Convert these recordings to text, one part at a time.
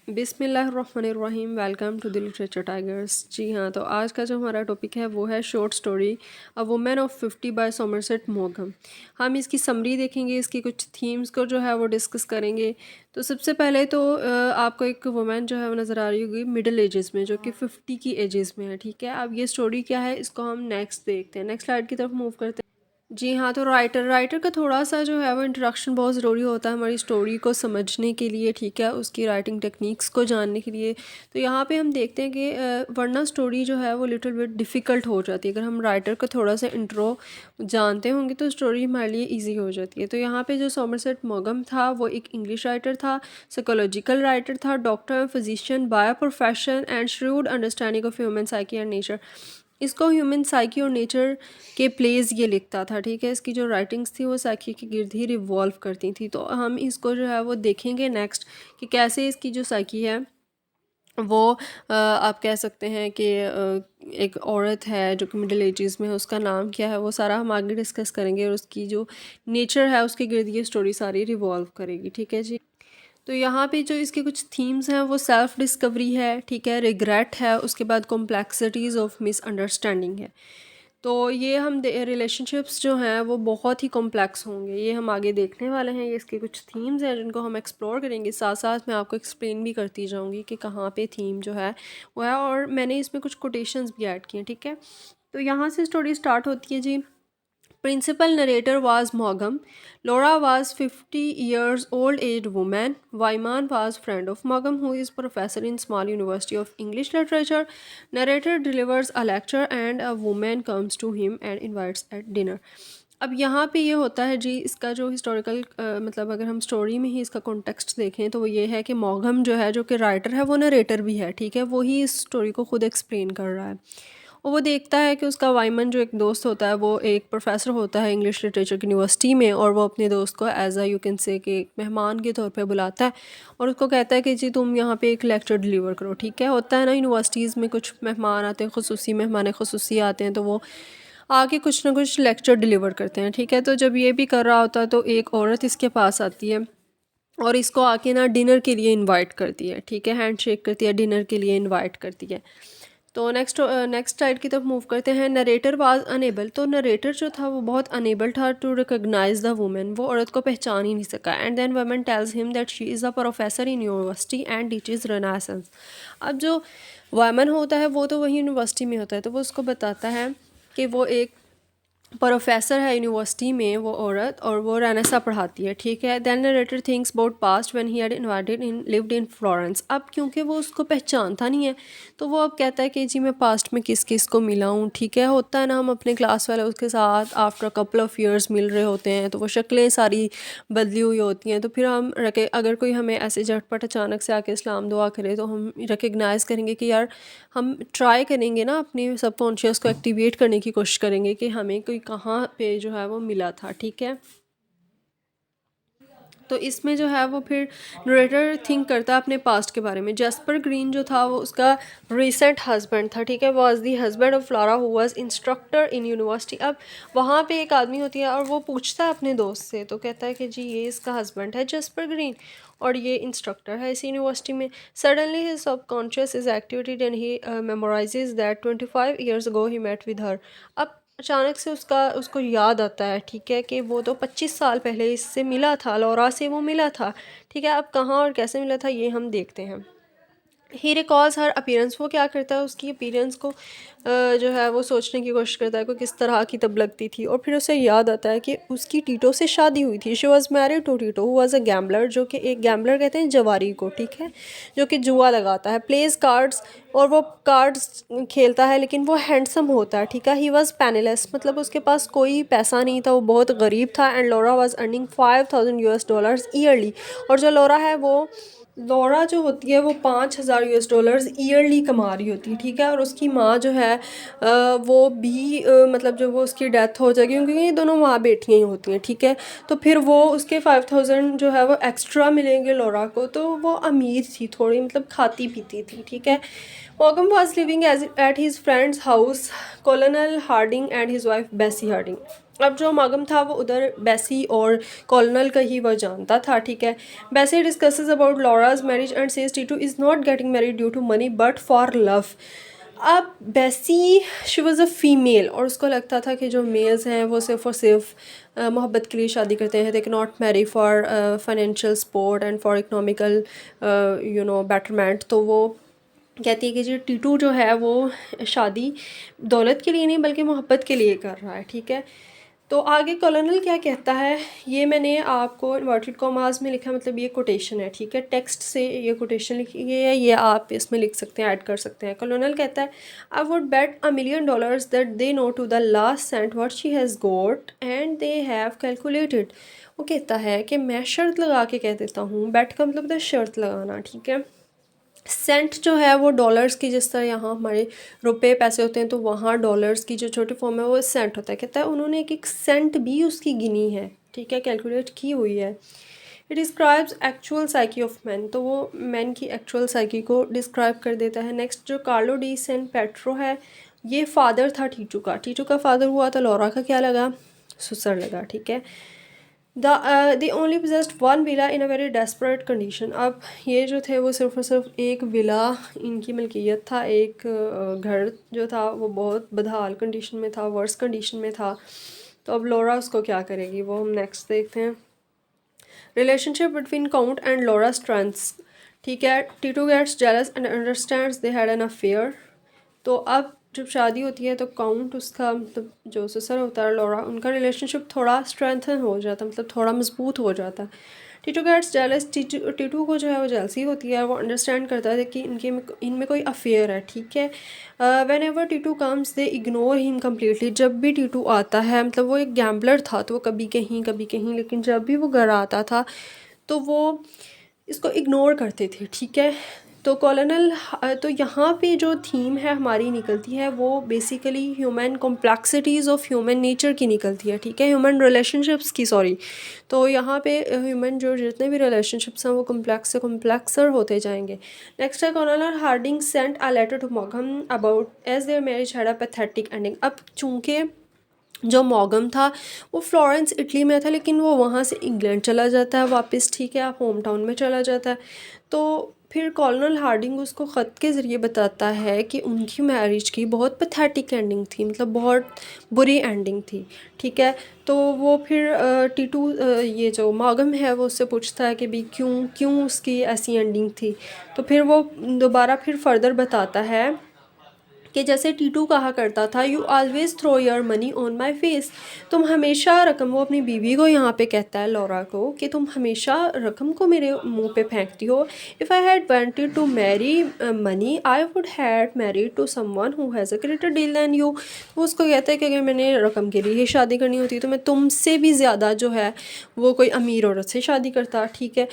बिस्मिल्लाहिर्रहमानिर्रहीम। Welcome to the literature tigers. जी हाँ, तो आज का जो हमारा टॉपिक है वो है short story a women of 50 by Somerset मॉगम। हम इसकी समरी देखेंगे, इसकी कुछ थीम्स को जो है वो डिस्कस करेंगे। तो सबसे पहले तो आपको एक वुमेन जो है वो नज़र आ रही होगी मिडिल एजेस में, जो कि 50 की एजेस में है। ठीक है, अब ये स्टोरी क्या है इसको हम नेक्स्ट देखते हैं। नेक्स्ट स्लाइड की तरफ मूव करते हैं। जी हाँ, तो राइटर का थोड़ा सा जो है वो इंट्रोडक्शन बहुत ज़रूरी होता है हमारी स्टोरी को समझने के लिए। ठीक है, उसकी राइटिंग टेक्निक्स को जानने के लिए। तो यहाँ पे हम देखते हैं कि वरना स्टोरी जो है वो लिटिल बिट डिफ़िकल्ट हो जाती है। अगर हम राइटर का थोड़ा सा इंट्रो जानते होंगे तो स्टोरी हमारे लिए ईजी हो जाती है। तो यहाँ पे जो सोमरसेट मॉगम था वो एक इंग्लिश राइटर था, साइकोलॉजिकल राइटर था, doctor and physician by profession and shrewd understanding of human psyche and nature. इसको ह्यूमन साइकी और नेचर के प्लेस ये लिखता था। ठीक है, इसकी जो राइटिंग्स थी वो साइकी के गिर्द ही रिवॉल्व करती थी। तो हम इसको जो है वो देखेंगे नेक्स्ट कि कैसे इसकी जो साइकी है वो आप कह सकते हैं कि एक औरत है जो कि मिडिल एजेस में है, उसका नाम क्या है वो सारा हम आगे डिस्कस करेंगे, और उसकी जो नेचर है उसके गिर्द ये स्टोरी सारी रिवॉल्व करेगी। ठीक है जी। तो यहाँ पे जो इसके कुछ थीम्स हैं वो सेल्फ डिस्कवरी है, ठीक है, रिग्रेट है, उसके बाद कॉम्प्लेक्सिटीज़ ऑफ मिसअंडरस्टैंडिंग है। तो ये हम रिलेशनशिप्स जो हैं वो बहुत ही कॉम्प्लेक्स होंगे, ये हम आगे देखने वाले हैं। ये इसके कुछ थीम्स हैं जिनको हम एक्सप्लोर करेंगे, साथ साथ मैं आपको एक्सप्लेन भी करती जाऊँगी कि कहाँ पे थीम जो है वो है, और मैंने इसमें कुछ कोटेशंस भी ऐड किए हैं। ठीक है, तो यहाँ से स्टोरी स्टार्ट होती है जी। Principal narrator was Mogam. Laura was 50 years old aged woman. Wyman was friend of Mogam, who is professor in small university of English literature. Narrator delivers a lecture and a woman comes to him and invites at dinner. अब यहाँ पे ये होता है जी, इसका जो historical मतलब अगर हम स्टोरी में ही इसका कॉन्टेक्स्ट देखें तो वो ये है कि मॉगम जो है, जो कि राइटर है, वो नरेटर भी है। ठीक है, वो ही इस स्टोरी को खुद एक्सप्लेन कर रहा है। और वो देखता है कि उसका वाइमन जो एक दोस्त होता है वो एक प्रोफेसर होता है इंग्लिश लिटरेचर की यूनिवर्सिटी में, और वो अपने दोस्त को as uh you can say कि एक मेहमान के तौर पे बुलाता है और उसको कहता है कि जी तुम यहाँ पे एक लेक्चर डिलीवर करो। ठीक है, होता है ना यूनिवर्सिटीज़ में कुछ मेहमान आते हैं, खसूसी मेहमान खसूसी आते हैं, तो वो आके कुछ ना कुछ लेक्चर डिलीवर करते हैं। ठीक है, तो जब ये भी कर रहा होता है तो एक औरत इसके पास आती है और इसको आके ना डिनर के लिए इनवाइट करती है। ठीक है, हैंड शेक करती है, डिनर के लिए इनवाइट करती है। तो नेक्स्ट स्लाइड की तरफ मूव करते हैं। Narrator was unable. तो नरेटर जो था वो बहुत अनेबल था टू रिकॉग्नाइज द वुमेन, वो औरत को पहचान ही नहीं सका। And then women tells him that she is a professor in university and teaches Renaissance. अब जो वुमेन होता है वो तो वही यूनिवर्सिटी में होता है, तो वो उसको बताता है कि वो एक प्रोफेसर है यूनिवर्सिटी में वो औरत, और वो रेनेसा पढ़ाती है। ठीक है, then narrator thinks about past when he had invited in lived in Florence. अब क्योंकि वो उसको पहचानता नहीं है तो वो अब कहता है कि जी मैं पास्ट में किस किस को मिला हूँ। ठीक है, होता है ना, हम अपने क्लास वाले उसके साथ आफ्टर कपल ऑफ ईयर्स मिल रहे होते हैं तो वो शक्लें सारी बदली हुई होती हैं, तो फिर हम रखे अगर कोई हमें ऐसे झटपट अचानक से आके इस्लाम दुआ करे तो हम रिकग्नाइज़ करेंगे कि यार हम ट्राई करेंगे ना, अपने सबकॉन्शियस को एक्टिवेट करने की कोशिश करेंगे कि हमें कोई कहाँ पे जो है वो मिला था। ठीक है, तो इसमें जो है वो फिर नरेटर थिंक करता है अपने पास्ट के बारे में। जैस्पर ग्रीन जो था वो उसका रिसेंट हस्बैंड था। ठीक है, was the husband of flora who was instructor in university. अब वहाँ पे एक आदमी होती है और वो पूछता है अपने दोस्त से, तो कहता है कि जी ये इसका हस्बैंड है जैस्पर ग्रीन और ये इंस्ट्रक्टर है इस यूनिवर्सिटी में। Suddenly his subconscious is activated and he memorises that 25 years ago he met with her. अब अचानक से उसको याद आता है, ठीक है, कि वो तो 25 साल पहले इससे मिला था, लौरा से वो मिला था। ठीक है, अब कहाँ और कैसे मिला था ये हम देखते हैं। ही रिकॉल्स हर अपीयरेंस। वो क्या करता है, उसकी अपीयरेंस को जो है वो सोचने की कोशिश करता है कि किस तरह की तब लगती थी, और फिर उसे याद आता है कि उसकी टीटो से शादी हुई थी। She was married to Tito who was a gambler, जो कि एक गैम्बलर कहते हैं जवारी को। ठीक है, जो कि जुआ लगाता है, प्लेज कार्ड्स, और वो कार्ड्स खेलता है लेकिन वो हैंडसम होता है। ठीक है, ही वॉज पैनीलेस, मतलब उसके पास कोई पैसा नहीं था, वो बहुत गरीब था। And Laura was earning $5000 yearly, और जो लोरा है वो लौरा जो होती है वो $5000 ईयरली कमा रही होती है। ठीक है, और उसकी माँ जो है वो भी मतलब जो वो उसकी डेथ हो जाएगी, क्योंकि ये दोनों माँ बेटियाँ ही होती हैं। ठीक है, तो फिर वो उसके 5000 जो है वो एक्स्ट्रा मिलेंगे लौरा को, तो वो अमीर थी थोड़ी, मतलब खाती पीती थी। ठीक है, मॉगम was living as at his friend's house, colonel Harding and his wife Bessie Harding. अब जो मागम था वो उधर बेसी और कॉलोनल का ही वो जानता था, ठीक है। Bessie discusses about Laura's marriage and says Tito is not getting married due to money but for love. अब Bessie she was a female और उसको लगता था कि जो मेल्स हैं वो सिर्फ और सिर्फ मोहब्बत के लिए शादी करते हैं, they can not marry for financial support and for economical betterment. तो वो कहती है कि जो टीटू जो है वो शादी दौलत के लिए नहीं बल्कि मोहब्बत के लिए कर रहा है, ठीक है। तो आगे कॉलोनल क्या कहता है, ये मैंने आपको इन्वर्टेड कॉमास में लिखा, मतलब ये कोटेशन है, ठीक है। टेक्स्ट से ये कोटेशन लिखी गई है, ये आप इसमें लिख सकते हैं, ऐड कर सकते हैं। कॉलोनल कहता है I would bet $1,000,000 that they know to the last cent what she has got and they have calculated. वो कहता है कि मैं शर्त लगा के कह देता हूँ, बेट का मतलब है शर्त लगाना, ठीक है। सेंट जो है वो डॉलर्स की, जिस तरह यहाँ हमारे रुपए पैसे होते हैं तो वहाँ डॉलर्स की जो छोटी फॉर्म है वो सेंट होता है। कहता है उन्होंने एक एक सेंट भी उसकी गिनी है, ठीक है, कैलकुलेट की हुई है। It describes actual psyche of man, तो वो मैन की एक्चुअल साइकी को डिस्क्राइब कर देता है। नेक्स्ट जो कार्लो डी सेंट पेट्रो है, ये फादर था टीटू का। टीटू का फादर हुआ तो लॉरा का क्या लगा, ससुर लगा, ठीक है। They only possessed one villa in a very desperate condition. अब ये जो थे वो सिर्फ और सिर्फ एक विला इनकी मलकियत था, एक घर जो था वो बहुत बदहाल कंडीशन में था, वर्स कंडीशन में था। तो अब लॉरा उसको क्या करेगी, वो हम नेक्स्ट देखते हैं। Relationship between count and Laura strengths, ठीक है। Tito gets jealous and understands they had an affair. तो अब जब शादी होती है तो काउंट उसका, मतलब जो ससुर होता है लॉरा, उनका रिलेशनशिप थोड़ा स्ट्रेंथन हो जाता है, मतलब थोड़ा मजबूत हो जाता है। टीटू गेट्स जेलस, टीटू को जो है वो जेलसी होती है, वो अंडरस्टैंड करता है कि इनमें कोई अफेयर है, ठीक है। When ever Titu comes they ignore him completely. जब भी टीटू आता है, मतलब वो एक गैम्बलर था तो वो कभी कहीं, लेकिन जब भी वो घर आता था तो वो इसको इग्नोर करते थे, ठीक है। तो कॉलोनल, तो यहाँ पे जो थीम है हमारी निकलती है वो basically human complexities of human nature की निकलती है, ठीक है, ह्यूमन रिलेशनशिप्स की, सॉरी। तो यहाँ पे ह्यूमन जो जितने भी रिलेशनशिप्स हैं वो कॉम्प्लेक्स से कॉम्प्लेक्सर होते जाएंगे। नेक्स्ट है colonel Harding sent a letter to मॉगम about as their marriage had a pathetic ending. अब चूँकि जो मॉगम था वो फ्लोरेंस इटली में था, लेकिन वो वहाँ से इंग्लैंड चला जाता है वापस, ठीक है, आप होम टाउन में चला जाता है। तो फिर कॉलोनल हार्डिंग उसको ख़त के ज़रिए बताता है कि उनकी मैरिज की बहुत पैथेटिक एंडिंग थी, मतलब बहुत बुरी एंडिंग थी, ठीक है। तो वो फिर टीटू ये जो मॉगम है वो उससे पूछता है कि भी क्यों क्यों उसकी ऐसी एंडिंग थी। तो फिर वो दोबारा फिर फर्दर बताता है कि जैसे टीटू कहा करता था, you always throw your money on my face. तुम हमेशा रकम, वो अपनी बीवी को यहाँ पे कहता है लॉरा को कि तुम हमेशा रकम को मेरे मुंह पे फेंकती हो। If I had wanted to marry money I would had married to someone who has a greater deal than you. वो उसको कहता है कि अगर मैंने रकम के लिए ही शादी करनी होती तो मैं तुमसे भी ज़्यादा जो है वो कोई अमीर औरत से शादी करता, ठीक है।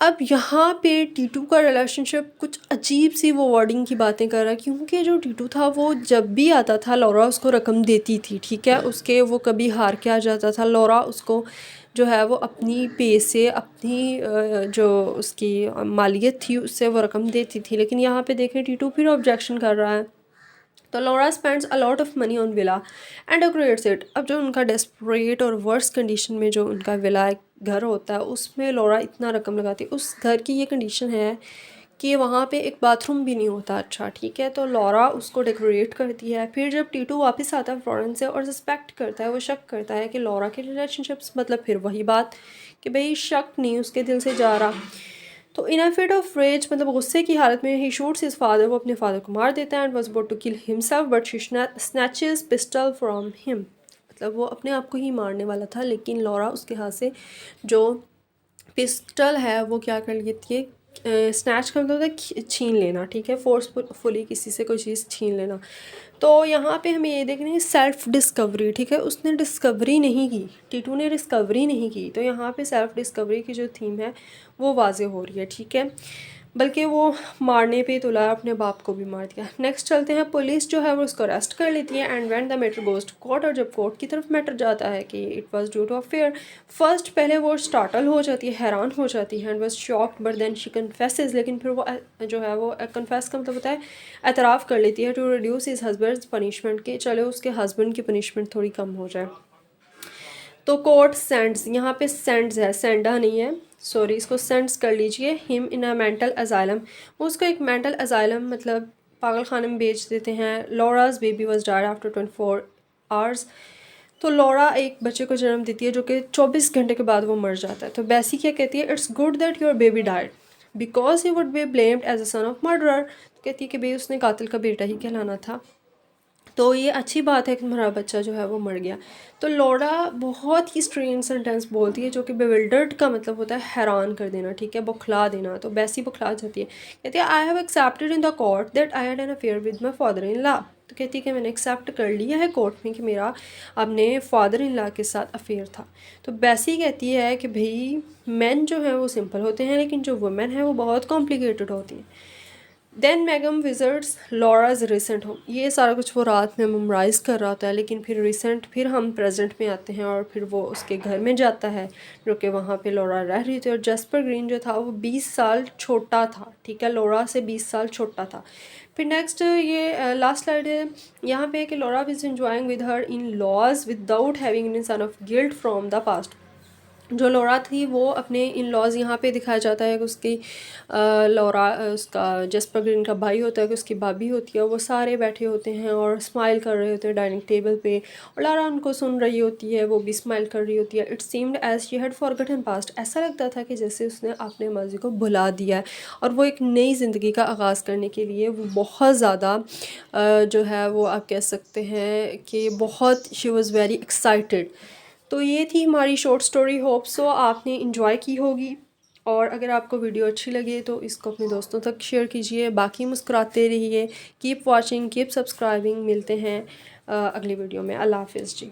अब यहाँ पे टीटू का रिलेशनशिप कुछ अजीब सी वो वर्डिंग की बातें कर रहा है, क्योंकि जो टीटू था वो जब भी आता था लॉरा उसको रकम देती थी, ठीक है। उसके वो कभी हार के आ जाता था, लॉरा उसको जो है वो अपनी पे से, अपनी जो उसकी मालियत थी उससे वो रकम देती थी। लेकिन यहाँ पे देखें टीटू फिर ऑब्जेक्शन कर रहा है। तो Laura spends a lot of money on villa and decorates it. अब जो उनका डेस्परेट और वर्स्ट कंडीशन में जो उनका विला एक घर होता है उसमें लॉरा इतना रकम लगाती है। उस घर की ये कंडीशन है कि वहाँ पे एक बाथरूम भी नहीं होता, अच्छा, ठीक है। तो लॉरा उसको डेकोरेट करती है। फिर जब टीटू वापस आता है फ्लोरेंस से और सस्पेक्ट करता है, वो शक करता है कि लॉरा के रिलेशनशिप्स, मतलब फिर वही बात कि भाई शक नहीं उसके दिल से जा रहा। तो इन अ फिट ऑफ रेज, मतलब गुस्से की हालत में, ही शूट्स हिज फादर, वो अपने फादर को मार देता है। And was about to kill himself but she snatches pistol from him. मतलब वो अपने आप को ही मारने वाला था, लेकिन लॉरा उसके हाथ से जो पिस्टल है वो क्या कर लेती है, स्नैच का मतलब होता है छीन लेना, ठीक है, फोर्सफुली किसी से कोई चीज़ छीन लेना। तो यहाँ पे हमें ये देखना है सेल्फ डिस्कवरी, ठीक है। उसने डिस्कवरी नहीं की, टीटू ने डिस्कवरी नहीं की, तो यहाँ पे सेल्फ डिस्कवरी की जो थीम है वो वाजे हो रही है, ठीक है। बल्कि वो मारने पे तुला, अपने बाप को भी मार दिया। नेक्स्ट चलते हैं, पुलिस जो है वो उसको अरेस्ट कर लेती है and when the matter goes to court. और जब कोर्ट की तरफ मैटर जाता है कि it was due to affair, first पहले वो स्टार्टल हो जाती है, हैरान हो जाती है, and was shocked but then she confesses. लेकिन फिर वो जो है वो कन्फेस का मतलब होता है एतराफ़ कर लेती है, to reduce his husband's punishment, के चलो उसके हस्बैंड की पनिशमेंट थोड़ी कम हो जाए। तो कोर्ट सेंड्स, यहाँ पे सेंड्स है, सेंडा नहीं है, सॉरी, इसको सेंड्स कर लीजिए। Him in a mental asylum, वो उसको एक मेंटल अजाइलम मतलब पागल खाने में भेज देते हैं। Laura's baby was died after 24 hours. तो लॉरा एक बच्चे को जन्म देती है जो कि 24 घंटे के बाद वो मर जाता है। तो बेसी क्या कहती है, it's good that your baby died because he would be blamed as a son of murderer. तो कहती है कि भाई उसने कातिल का बेटा ही कहलाना था, तो ये अच्छी बात है कि तुम्हारा बच्चा जो है वो मर गया। तो लौड़ा बहुत ही स्ट्रेंज सेंटेंस बोलती है जो कि बेविल्डर्ड का मतलब होता है हैरान कर देना, ठीक है, बौखला देना। तो वैसी बौखला जाती है। कहती है I have accepted in the court that I had an affair with my father in law. तो कहती है कि मैंने एक्सेप्ट कर लिया है कोर्ट में कि मेरा अपने फादर इन लॉ के साथ अफेयर था। तो वैसी कहती है कि भाई मैन जो है वो सिंपल होते हैं लेकिन जो वुमेन है वो बहुत कॉम्प्लिकेटेड होती हैं। Then Magum visits Laura's recent home. ये सारा कुछ वो रात में मेमोराइज़ कर रहा होता है, लेकिन फिर हम प्रेजेंट में आते हैं और फिर वो उसके घर में जाता है जो कि वहाँ पे लॉरा रह रही थी। और जैस्पर ग्रीन जो था वो 20 साल छोटा था, ठीक है, लॉरा से 20 साल छोटा था। फिर नेक्स्ट ये लास्ट स्लाइड है यहाँ पे कि Laura was enjoying with her in laws without having any sense of guilt from the past. जो लौरा थी वो अपने इन लॉज यहाँ पे दिखाया जाता है कि उसकी लौरा उसका जैस्पर ग्रीन का भाई होता है कि उसकी भाभी होती है, वो सारे बैठे होते हैं और स्माइल कर रहे होते हैं डाइनिंग टेबल पे, और लौरा उनको सुन रही होती है, वो भी स्माइल कर रही होती है। It seemed as she had forgotten past, ऐसा लगता था कि जैसे उसने अपने माजी को भुला दिया है और वो एक नई ज़िंदगी का आगाज़ करने के लिए वो बहुत ज़्यादा जो है वो आप कह सकते हैं कि बहुत शी वॉज़ वेरी एक्साइटेड। तो ये थी हमारी शॉर्ट स्टोरी। होप सो आपने इंजॉय की होगी, और अगर आपको वीडियो अच्छी लगे तो इसको अपने दोस्तों तक शेयर कीजिए। बाकी मुस्कुराते रहिए। Keep watching, keep subscribing. मिलते हैं अगली वीडियो में। अल्लाह हाफिज़ जी।